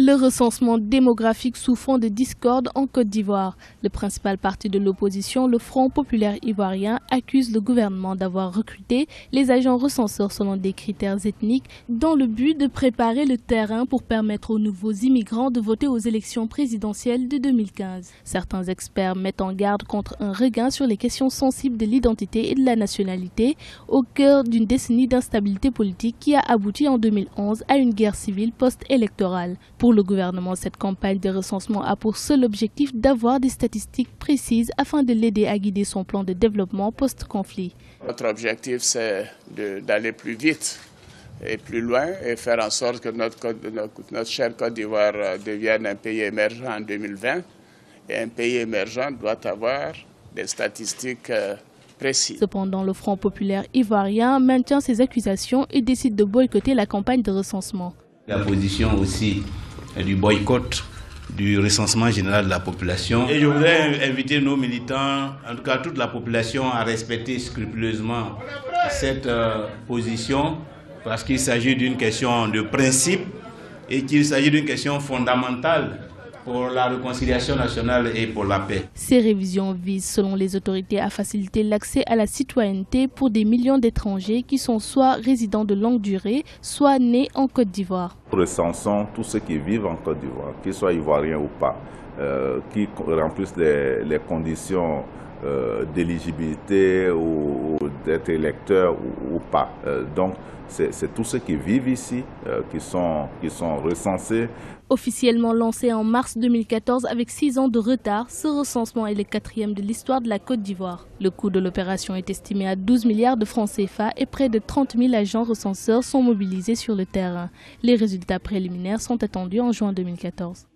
Le recensement démographique sous fond de discorde en Côte d'Ivoire. Le principal parti de l'opposition, le Front populaire ivoirien, accuse le gouvernement d'avoir recruté les agents recenseurs selon des critères ethniques dans le but de préparer le terrain pour permettre aux nouveaux immigrants de voter aux élections présidentielles de 2015. Certains experts mettent en garde contre un regain sur les questions sensibles de l'identité et de la nationalité au cœur d'une décennie d'instabilité politique qui a abouti en 2011 à une guerre civile post-électorale. Pour le gouvernement, cette campagne de recensement a pour seul objectif d'avoir des statistiques précises afin de l'aider à guider son plan de développement post-conflit. Notre objectif, c'est d'aller plus vite et plus loin et faire en sorte que notre chère Côte d'Ivoire devienne un pays émergent en 2020. Et un pays émergent doit avoir des statistiques précises. Cependant, le Front populaire ivoirien maintient ses accusations et décide de boycotter la campagne de recensement. La position aussi du boycott du recensement général de la population. Et je voudrais inviter nos militants, en tout cas toute la population, à respecter scrupuleusement cette position parce qu'il s'agit d'une question de principe et qu'il s'agit d'une question fondamentale pour la réconciliation nationale et pour la paix. Ces révisions visent, selon les autorités, à faciliter l'accès à la citoyenneté pour des millions d'étrangers qui sont soit résidents de longue durée, soit nés en Côte d'Ivoire. Nous recensons tous ceux qui vivent en Côte d'Ivoire, qu'ils soient ivoiriens ou pas, qui remplissent les conditions d'éligibilité ou d'être électeurs ou pas. Donc, c'est tous ceux qui vivent ici qui sont recensés. Officiellement lancé en mars 2014 avec 6 ans de retard, ce recensement est le 4e de l'histoire de la Côte d'Ivoire. Le coût de l'opération est estimé à 12 milliards de francs CFA et près de 30 000 agents recenseurs sont mobilisés sur le terrain. Les résultats préliminaires sont attendus en juin 2014.